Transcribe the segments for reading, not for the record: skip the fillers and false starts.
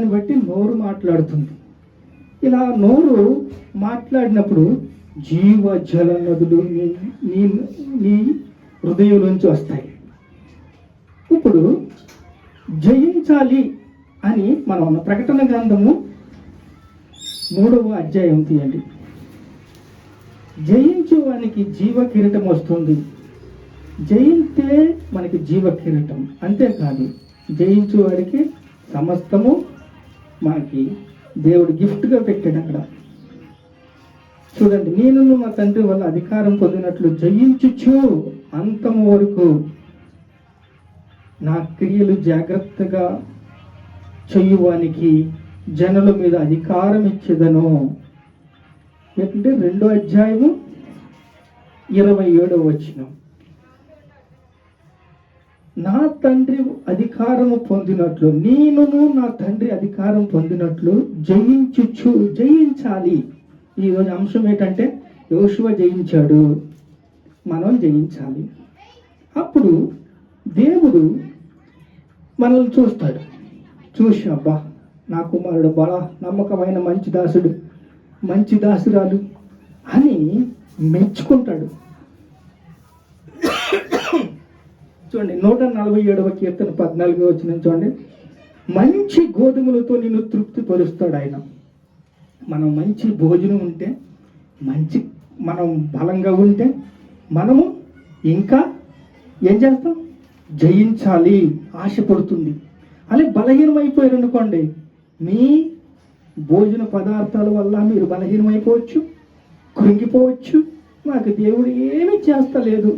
దాన్ని బట్టి నోరు మాట్లాడుతుంది. ఇలా నోరు మాట్లాడినప్పుడు జీవజల నదులు నీ హృదయంలోంచి వస్తాయి. ఇప్పుడు జయించాలి అని మనం ప్రకటన గ్రంథము 3వ అధ్యాయం తీయండి. జయించు వానికి జీవ కిరీటం వస్తుంది. జయిస్తే మనకి జీవ కిరీటం, అంతేకాదు జయించు వారికి సమస్తము మనకి దేవుడు గిఫ్ట్గా పెట్టాడు. అక్కడ చూడండి, నేను మా తండ్రి వల్ల అధికారం పొందినట్లు జయించుచు అంతము వరకు నా క్రియలు జాగ్రత్తగా చెయ్యువానికి జనుల మీద అధికారం ఇచ్చేదను. ఏంటంటే 2వ అధ్యాయము 27వ వచనం. నా తండ్రి అధికారము పొందినట్లు నేనును నా తండ్రి అధికారం పొందినట్లు జయించాలి. ఈరోజు అంశం ఏంటంటే యోషువ జయించాడు, మనం జయించాలి. అప్పుడు దేవుడు మనల్ని చూస్తాడు. చూసి అబ్బా నా కుమారుడు బలా నమ్మకమైన మంచి దాసుడు, మంచి దాసురాలు అని మెచ్చుకుంటాడు. చూడండి 147వ కీర్తన 14వ వచనం చూడండి. మంచి గోధుమలతో నిన్ను తృప్తి పరుస్తాడు ఆయన. మనం మంచి భోజనం ఉంటే, మనం బలంగా ఉంటే మనము ఇంకా ఏం చేస్తాం? జయించాలి ఆశపడుతుంది. అలాగే బలహీనమైపోయారు అనుకోండి, మీ భోజన పదార్థాల వల్ల మీరు బలహీనమైపోవచ్చు, కృంగిపోవచ్చు. నాకు దేవుడు ఏమీ చేస్తలేదు,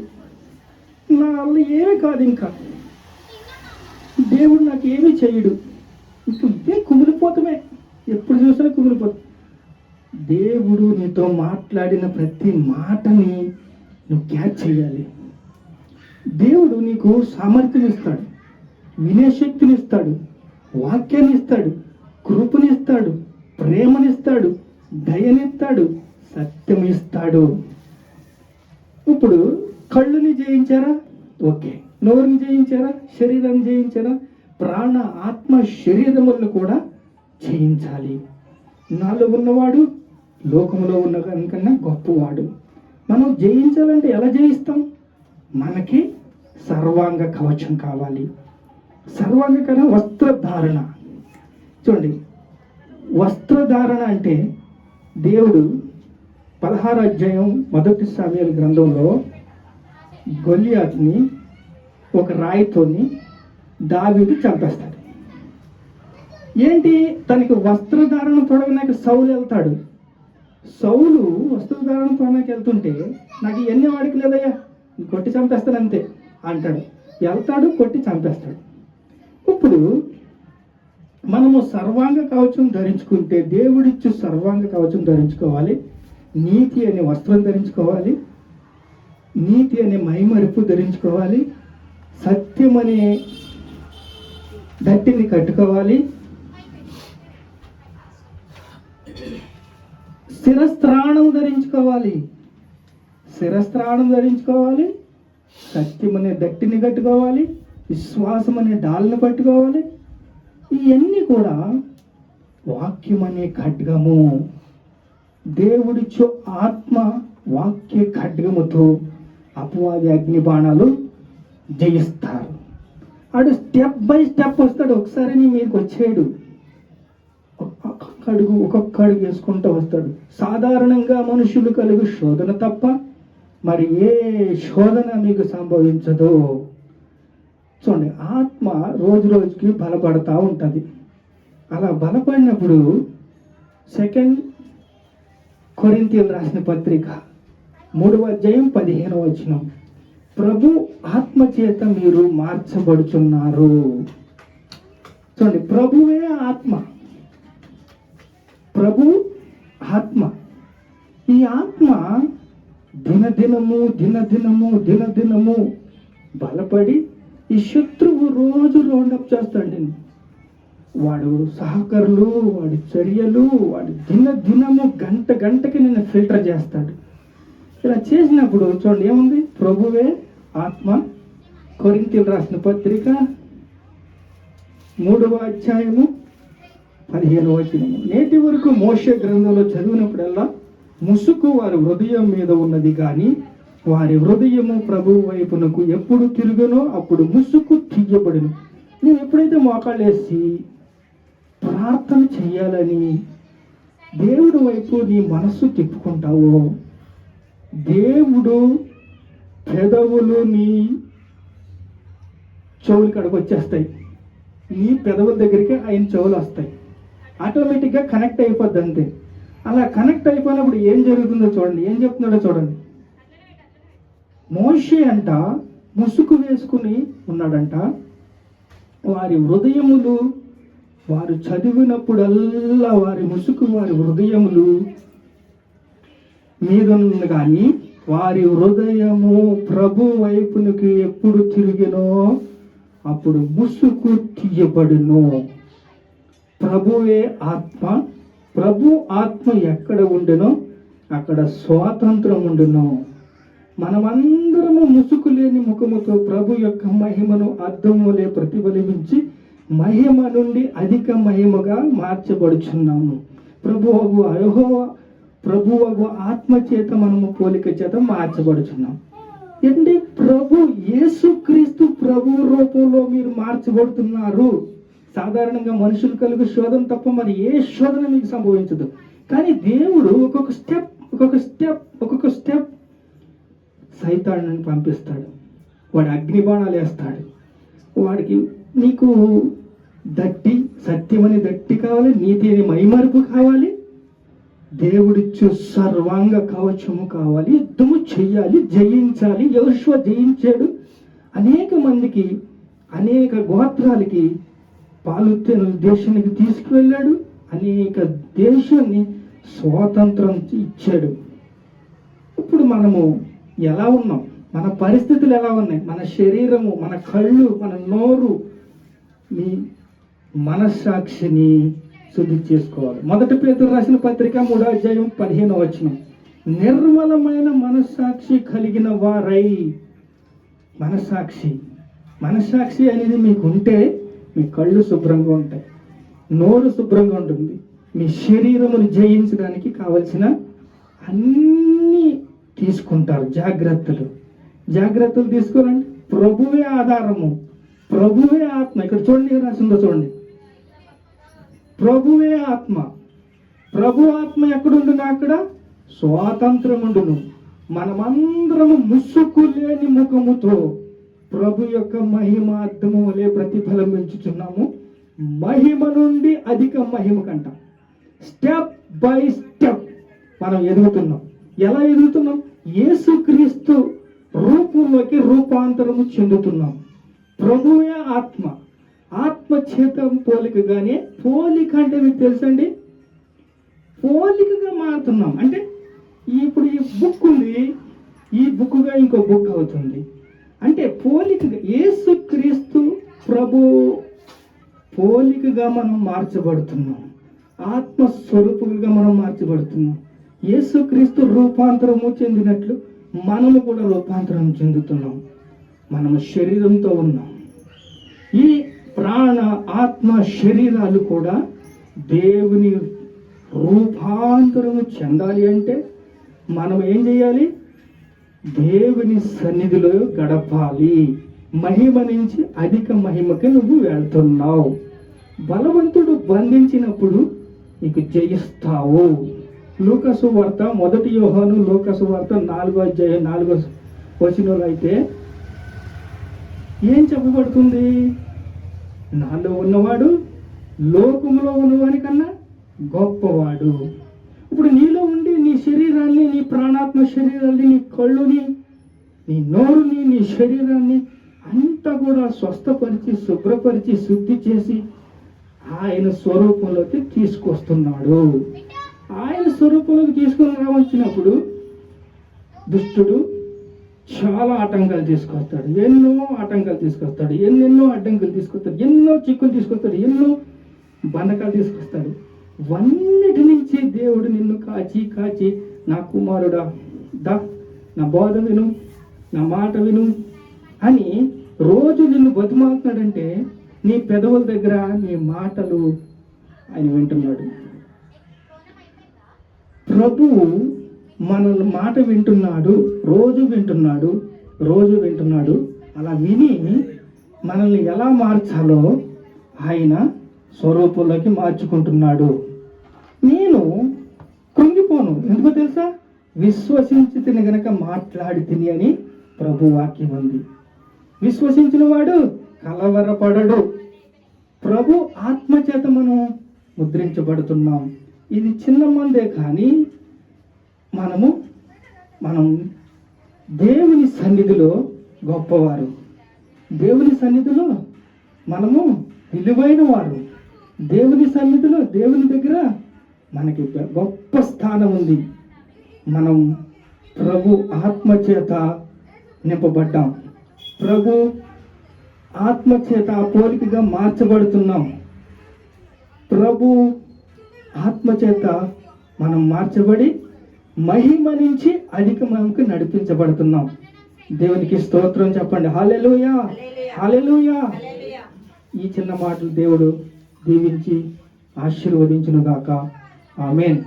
నా వల్ల ఏమీ కాదు, ఇంకా దేవుడు నాకు ఏమీ చేయడు, ఇదే కుమిలిపోతామే, ఎప్పుడు చూసినా కుమిలిపోతాం. దేవుడు నీతో మాట్లాడిన ప్రతి మాటని నువ్వు క్యాచ్ చేయాలి. దేవుడు నీకు సామర్థ్యం ఇస్తాడు, వినే శక్తిని ఇస్తాడు, వాక్యాన్ని ఇస్తాడు, కృపనిస్తాడు, ప్రేమనిస్తాడు, దయనిస్తాడు, సత్యం ఇస్తాడు. ఇప్పుడు కళ్ళుని జయించారా? ఓకే. నోరుని జయించారా? శరీరాన్ని జయించారా? ప్రాణ ఆత్మ శరీరములను కూడా జయించాలి. నాలో ఉన్నవాడు లోకంలో ఉన్న కన్నా గొప్పవాడు. మనం జయించాలంటే ఎలా జయిస్తాం? మనకి సర్వాంగ కవచం కావాలి. సర్వాంగ కవచం వస్త్రధారణ. చూడండి, వస్త్రధారణ అంటే దేవుడు 16వ అధ్యాయం 1 సమూయేలు గ్రంథంలో గొలియాతుని ఒక రాయితోని దావీదు చంపేస్తాడు. ఏంటి? తనకి వస్త్రధారణ తొడగనాక సౌలు వెళ్తాడు. సౌలు వస్త్రధారణ తొడగనాక వెళ్తుంటే నాకు ఇవన్నీ వాడికి లేదయ్యా, కొట్టి చంపేస్తాను అంతే అంటాడు. వెళ్తాడు, కొట్టి చంపేస్తాడు. ఇప్పుడు మనము సర్వాంగ కవచం ధరించుకుంటే, దేవుడిచ్చు సర్వాంగ కవచం ధరించుకోవాలి, నీతి అనే వస్త్రం ధరించుకోవాలి, నీతి అనే మైమరుపు ధరించుకోవాలి, సత్యం అనే దట్టిని కట్టుకోవాలి, శిరస్త్రాణం ధరించుకోవాలి, సత్యం అనే దట్టిని కట్టుకోవాలి, విశ్వాసం అనే డాల్ని పట్టుకోవాలి. ఇవన్నీ కూడా వాక్యం అనే ఖడ్గము. దేవుడిచ్చో ఆత్మ వాక్య ఖడ్గముతో అపవాది అగ్ని బాణాలు జయిస్తారు. ఆడు స్టెప్ బై స్టెప్ వస్తాడు. ఒకసారి నీ మీదకి వచ్చాడు, ఒక్కొక్క అడుగు వేసుకుంటూ వస్తాడు. సాధారణంగా మనుషులు కలుగు శోధన తప్ప మరి ఏ శోధన మీకు సంభవించదు. చూడండి, ఆత్మ రోజు రోజుకి బలపడతా ఉంటుంది. అలా బలపడినప్పుడు 2 కొరింథీయులకు రాసిన పత్రిక 3వ అధ్యాయం 15వ వచనం, ప్రభు ఆత్మ చేత మీరు మార్చబడుచున్నారు. చూడండి, ప్రభువే ఆత్మ, ప్రభు ఆత్మ. ఈ ఆత్మ దినదినము బలపడి ఈ శత్రువు రోజు రౌండప్ చేస్తాడు. వాడు సహకరులు, వాడి చర్యలు, వాడి దినము గంటకి నిన్ను ఫిల్టర్ చేస్తాడు. ఇలా చేసినప్పుడు చూడండి ఏముంది? ప్రభువే ఆత్మ. కొరింథీయులకు రాసిన పత్రిక 3వ అధ్యాయము 15వ వచనము. నేటి వరకు మోషే గ్రంథంలో చదివినప్పుడల్లా ముసుకు వారి హృదయం మీద ఉన్నది కానీ వారి హృదయము ప్రభువు వైపునకు ఎప్పుడు తిరుగునో అప్పుడు ముసుకు తీయబడును. నువ్వు ఎప్పుడైతే మోకాళ్ళేసి ప్రార్థన చేయాలని దేవుడి వైపు నీ మనస్సు తిప్పుకుంటావో, దేవుడు పెదవులు నీ చెవులు కడకు వచ్చేస్తాయి. నీ పెదవుల దగ్గరికి ఆయన చెవులు వస్తాయి. ఆటోమేటిక్గా కనెక్ట్ అయిపోద్ది అంతే. అలా కనెక్ట్ అయిపోయినప్పుడు ఏం జరుగుతుందో చూడండి, ఏం చెప్తున్నాడో చూడండి. మోషే అంట ముసుగు వేసుకుని ఉన్నాడంట. వారి హృదయములు వారు చదివినప్పుడల్లా వారి ముసుగు వారి హృదయములు మీద కానీ వారి హృదయము ప్రభు వైపునికి ఎప్పుడు తిరిగినో అప్పుడు ముసుగు తీయబడును. ప్రభువే ఆత్మ. ప్రభు ఆత్మ ఎక్కడ ఉండునో అక్కడ స్వాతంత్రం ఉండును. మనమందరము ముసుగు లేని ముఖముతో ప్రభు యొక్క మహిమను అద్దములే ప్రతిఫలించి మహిమ నుండి అధిక మహిమగా మార్చబడుచున్నాము. ప్రభువగు ఆత్మ చేత మనము పోలిక చేత మార్చబడుచున్నాం. ఏంటి? ప్రభు యేసుక్రీస్తు ప్రభు రూపంలో మీరు మార్చబడుతున్నారు. సాధారణంగా మనుషులు కలుగు శోధన తప్ప మరి ఏ శోధన మీకు సంభవించదు. కానీ దేవుడు ఒక్కొక్క స్టెప్ సైతాన్ని పంపిస్తాడు. వాడు అగ్నిబాణాలు వేస్తాడు. వాడికి నీకు దట్టి సత్యమని దట్టి కావాలి, నీతి అని మైమరుపు కావాలి, దేవుడిచ్చు సర్వాంగ కవచము కావాలి, యుద్ధము చెయ్యాలి, జయించాలి. యోషువ జయించాడు. అనేక మందికి అనేక గోత్రాలకి పాలుతేను దేశానికి తీసుకువెళ్ళాడు. అనేక దేశాన్ని స్వాతంత్రం ఇచ్చాడు. ఇప్పుడు మనము ఎలా ఉన్నాం? మన పరిస్థితులు ఎలా ఉన్నాయి? మన శరీరము, మన కళ్ళు, మన నోరు, మీ మనస్సాక్షిని శుద్ధి చేసుకోవాలి. 1 పేతురు రాసిన పత్రిక 3వ అధ్యాయం 15వ వచనం. నిర్మలమైన మనస్సాక్షి కలిగిన వారై. మనస్సాక్షి అనేది మీకు ఉంటే మీ కళ్ళు శుభ్రంగా ఉంటాయి, నోరు శుభ్రంగా ఉంటుంది. మీ శరీరమును జయించడానికి కావలసిన అన్నీ తీసుకుంటారు. జాగ్రత్తలు తీసుకోవాలండి. ప్రభువే ఆధారము, ప్రభువే ఆత్మ. ఇక్కడ చూడండి, రాసిందో చూడండి. ప్రభువే ఆత్మ. ప్రభు ఆత్మ ఎక్కడుండును అక్కడ స్వాతంత్రం ఉండును. మనమందరము ముసుగు లేని ముఖముతో ప్రభు యొక్క మహిమ అర్థము వలె ప్రతిఫలించుచున్నాము. మహిమ నుండి అధిక మహిమ కంట స్టెప్ బై స్టెప్ మనం ఎదుగుతున్నాం. ఎలా ఎదుగుతున్నాం? యేసుక్రీస్తు రూపంలోకి రూపాంతరము చెందుతున్నాం. ప్రభువే ఆత్మ చేత పోలికగానే, పోలిక అంటే మీకు తెలుసండి, పోలికగా మారుతున్నాం. అంటే ఇప్పుడు ఈ బుక్ ఉంది, ఈ బుక్గా ఇంకో బుక్ అవుతుంది. అంటే పోలికగా యేసుక్రీస్తు ప్రభు పోలికగా మనం మార్చబడుతున్నాం. ఆత్మస్వరూపులుగా మనం మార్చబడుతున్నాం. యేసుక్రీస్తు రూపాంతరము చెందినట్లు మనము కూడా రూపాంతరం చెందుతున్నాం. మనము శరీరంతో ఉన్నాం. ఈ ప్రాణ ఆత్మ శరీరాలు కూడా దేవుని రూపాంతరము చెందాలి అంటే మనం ఏం చేయాలి? దేవుని సన్నిధిలో గడపాలి. మహిమ నుంచి అధిక మహిమకి నువ్వు వెళ్తున్నావు. బలవంతుడు బంధించినప్పుడు నీకు జయిస్తావు. లూకాసు వార్త 1 యోహాను లూకాసు వార్త 4వ అధ్యాయం 4వ వచనంలో అయితే ఏం చెప్పబడుతుంది? నాలో ఉన్నవాడు లోకములో ఉన్నవాని కన్నా గొప్పవాడు. ఇప్పుడు నీలో ఉండి నీ శరీరాన్ని, నీ ప్రాణాత్మ శరీరాన్ని, నీ కళ్ళుని, నీ నోరుని, నీ శరీరాన్ని అంతా కూడా స్వస్థపరిచి, శుభ్రపరిచి, శుద్ధి చేసి ఆయన స్వరూపంలోకి తీసుకొస్తున్నాడు. ఆయన స్వరూపంలోకి తీసుకొని రావచ్చినప్పుడు దుష్టుడు చాలా ఆటంకాలు తీసుకొస్తాడు. ఎన్నో ఆటంకాలు తీసుకొస్తాడు, ఎన్నెన్నో అడ్డంకులు తీసుకొస్తాడు, ఎన్నో చిక్కులు తీసుకొస్తాడు, ఎన్నో బంధకాలు తీసుకొస్తాడు. వన్నిటి నుంచి దేవుడు నిన్ను కాచి నా కుమారుడా నా బోధ విను, నా మాట విను అని రోజు నిన్ను బతిమాలుతున్నాడంటే నీ పెదవుల దగ్గర నీ మాటలు ఆయన వింటున్నాడు. ప్రభువు మన మాట వింటున్నాడు, రోజు వింటున్నాడు. అలా విని మనల్ని ఎలా మార్చాలో ఆయన స్వరూపంలోకి మార్చుకుంటున్నాడు. నేను కృంగిపోను, ఎందుకో తెలుసా? విశ్వసించి తిని గనక మాట్లాడి తిని అని ప్రభు వాక్యం ఉంది. విశ్వసించిన వాడు కలవరపడడు. ప్రభు ఆత్మచేత మనం ముద్రించబడుతున్నాం. ఇది చిన్న మందే, కానీ మనం దేవుని సన్నిధిలో గొప్పవారు. దేవుని సన్నిధిలో మనము విలువైన వారు. దేవుని సన్నిధిలో, దేవుని దగ్గర మనకి గొప్ప స్థానం ఉంది. మనం ప్రభు ఆత్మచేత నింపబడ్డాం. ప్రభు ఆత్మచేత ఆ పోలికగా మార్చబడుతున్నాం. ప్రభు ఆత్మచేత మనం మార్చబడి మహిమ నుంచి అధికమంకు నడిపించబడుతున్నాం. దేవునికి స్తోత్రం చెప్పండి. హల్లెలూయా, హల్లెలూయా. ఈ చిన్న మాటలు దేవుడు దీవించి ఆశీర్వదించును గాక. ఆమేన్.